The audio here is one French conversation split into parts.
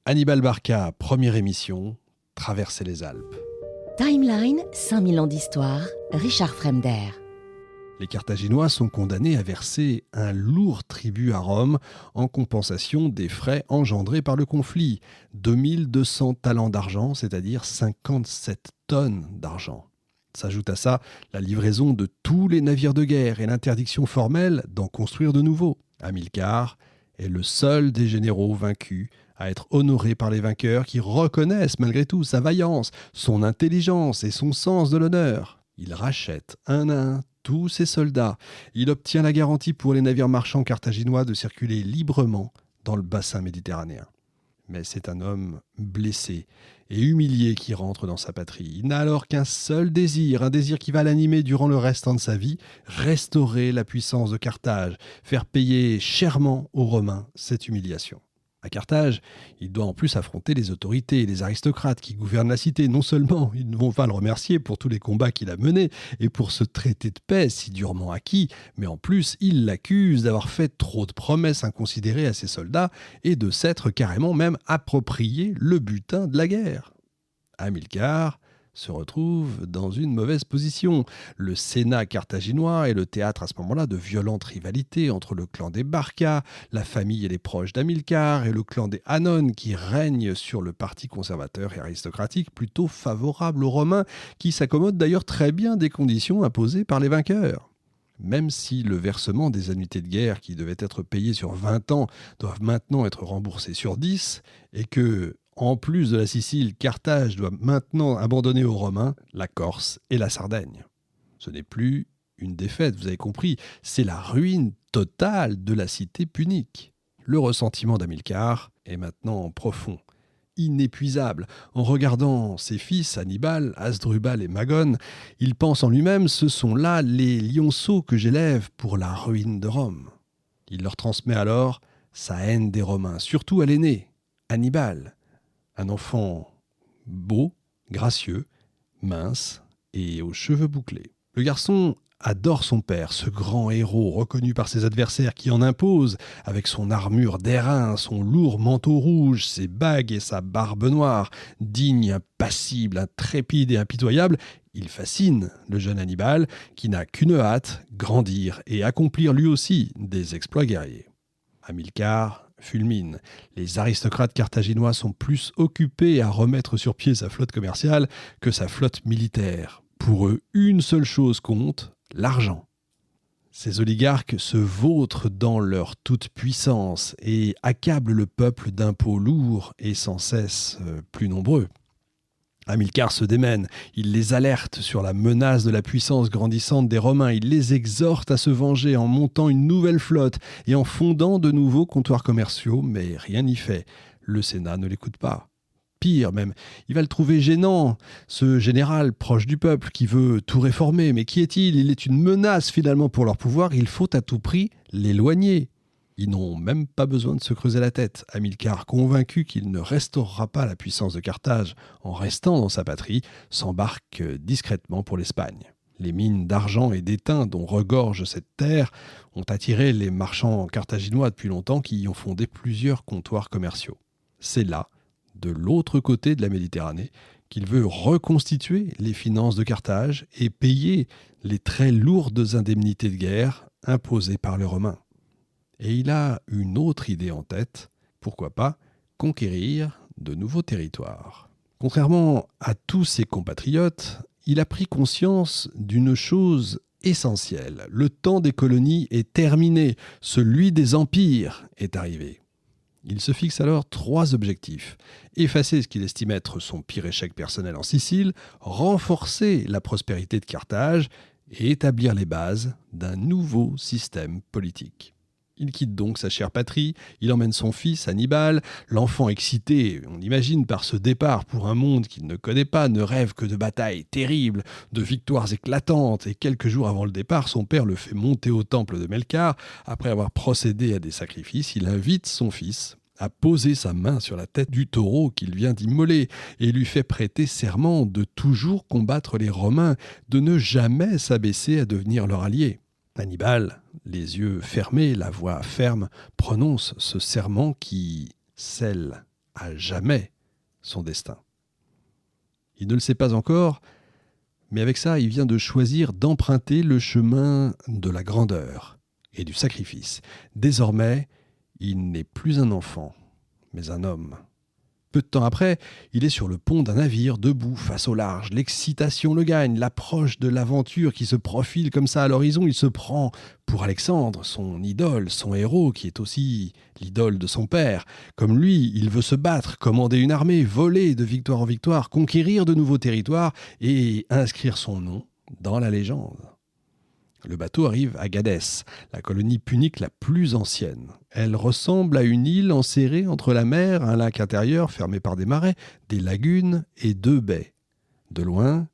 Hannibal Barca, première émission, Traverser les Alpes. Timeline, 5000 ans d'histoire, Richard Fremder. Les Carthaginois sont condamnés à verser un lourd tribut à Rome en compensation des frais engendrés par le conflit. 2200 talents d'argent, c'est-à-dire 57 tonnes d'argent. S'ajoute à ça la livraison de tous les navires de guerre et l'interdiction formelle d'en construire de nouveaux. Hamilcar est le seul des généraux vaincus à être honoré par les vainqueurs qui reconnaissent malgré tout sa vaillance, son intelligence et son sens de l'honneur. Il rachète un à un tous ses soldats. Il obtient la garantie pour les navires marchands carthaginois de circuler librement dans le bassin méditerranéen. Mais c'est un homme blessé et humilié qui rentre dans sa patrie. Il n'a alors qu'un seul désir, un désir qui va l'animer durant le restant de sa vie, restaurer la puissance de Carthage, faire payer chèrement aux Romains cette humiliation. À Carthage, il doit en plus affronter les autorités et les aristocrates qui gouvernent la cité. Non seulement ils ne vont pas le remercier pour tous les combats qu'il a menés et pour ce traité de paix si durement acquis, mais en plus, ils l'accusent d'avoir fait trop de promesses inconsidérées à ses soldats et de s'être carrément même approprié le butin de la guerre. Hamilcar se retrouve dans une mauvaise position. Le Sénat carthaginois est le théâtre à ce moment-là de violentes rivalités entre le clan des Barca, la famille et les proches d'Hamilcar, et le clan des Hannon qui règne sur le parti conservateur et aristocratique plutôt favorable aux Romains, qui s'accommodent d'ailleurs très bien des conditions imposées par les vainqueurs. Même si le versement des annuités de guerre qui devaient être payées sur 20 ans doivent maintenant être remboursés sur 10, et que en plus de la Sicile, Carthage doit maintenant abandonner aux Romains la Corse et la Sardaigne. Ce n'est plus une défaite, vous avez compris, c'est la ruine totale de la cité punique. Le ressentiment d'Hamilcar est maintenant profond, inépuisable. En regardant ses fils, Hannibal, Hasdrubal et Magone, il pense en lui-même « ce sont là les lionceaux que j'élève pour la ruine de Rome ». Il leur transmet alors sa haine des Romains, surtout à l'aîné, Hannibal. Un enfant beau, gracieux, mince et aux cheveux bouclés. Le garçon adore son père, ce grand héros reconnu par ses adversaires qui en impose avec son armure d'airain, son lourd manteau rouge, ses bagues et sa barbe noire. Digne, impassible, intrépide et impitoyable, il fascine le jeune Hannibal qui n'a qu'une hâte, grandir et accomplir lui aussi des exploits guerriers. Hamilcar fulmine. Les aristocrates carthaginois sont plus occupés à remettre sur pied sa flotte commerciale que sa flotte militaire. Pour eux, une seule chose compte, l'argent. Ces oligarques se vautrent dans leur toute-puissance et accablent le peuple d'impôts lourds et sans cesse plus nombreux. Hamilcar se démène, il les alerte sur la menace de la puissance grandissante des Romains, il les exhorte à se venger en montant une nouvelle flotte et en fondant de nouveaux comptoirs commerciaux, mais rien n'y fait. Le Sénat ne l'écoute pas. Pire même, il va le trouver gênant, ce général proche du peuple qui veut tout réformer. Mais qui est-il ? Il est une menace finalement pour leur pouvoir, il faut à tout prix l'éloigner. Ils n'ont même pas besoin de se creuser la tête. Hamilcar, convaincu qu'il ne restaurera pas la puissance de Carthage en restant dans sa patrie, s'embarque discrètement pour l'Espagne. Les mines d'argent et d'étain dont regorge cette terre ont attiré les marchands carthaginois depuis longtemps qui y ont fondé plusieurs comptoirs commerciaux. C'est là, de l'autre côté de la Méditerranée, qu'il veut reconstituer les finances de Carthage et payer les très lourdes indemnités de guerre imposées par les Romains. Et il a une autre idée en tête, pourquoi pas conquérir de nouveaux territoires. Contrairement à tous ses compatriotes, il a pris conscience d'une chose essentielle. Le temps des colonies est terminé, celui des empires est arrivé. Il se fixe alors 3 objectifs. Effacer ce qu'il estime être son pire échec personnel en Sicile, renforcer la prospérité de Carthage et établir les bases d'un nouveau système politique. Il quitte donc sa chère patrie, il emmène son fils Hannibal, l'enfant excité, on imagine par ce départ pour un monde qu'il ne connaît pas, ne rêve que de batailles terribles, de victoires éclatantes, et quelques jours avant le départ, son père le fait monter au temple de Melkar. Après avoir procédé à des sacrifices, il invite son fils à poser sa main sur la tête du taureau qu'il vient d'immoler et lui fait prêter serment de toujours combattre les Romains, de ne jamais s'abaisser à devenir leur allié. Hannibal, les yeux fermés, la voix ferme, prononce ce serment qui scelle à jamais son destin. Il ne le sait pas encore, mais avec ça, il vient de choisir d'emprunter le chemin de la grandeur et du sacrifice. Désormais, il n'est plus un enfant, mais un homme. Peu de temps après, il est sur le pont d'un navire, debout, face au large. L'excitation le gagne, l'approche de l'aventure qui se profile comme ça à l'horizon. Il se prend pour Alexandre, son idole, son héros, qui est aussi l'idole de son père. Comme lui, il veut se battre, commander une armée, voler de victoire en victoire, conquérir de nouveaux territoires et inscrire son nom dans la légende. Le bateau arrive à Gadès, la colonie punique la plus ancienne. Elle ressemble à une île enserrée entre la mer, un lac intérieur fermé par des marais, des lagunes et 2 baies. De loin,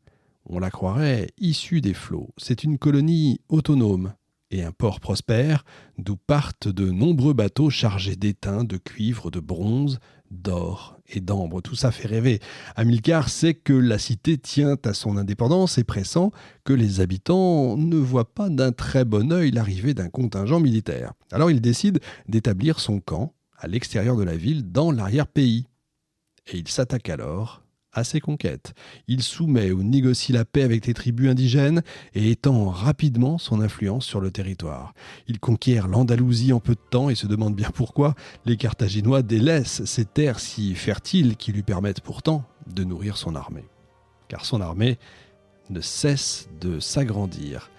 on la croirait issue des flots. C'est une colonie autonome et un port prospère d'où partent de nombreux bateaux chargés d'étain, de cuivre, de bronze, d'or et d'ambre. Tout ça fait rêver. Hamilcar sait que la cité tient à son indépendance et pressent que les habitants ne voient pas d'un très bon œil l'arrivée d'un contingent militaire. Alors il décide d'établir son camp à l'extérieur de la ville, dans l'arrière-pays. Et il s'attaque alors à ses conquêtes. Il soumet ou négocie la paix avec les tribus indigènes et étend rapidement son influence sur le territoire. Il conquiert l'Andalousie en peu de temps et se demande bien pourquoi les Carthaginois délaissent ces terres si fertiles qui lui permettent pourtant de nourrir son armée. Car son armée ne cesse de s'agrandir.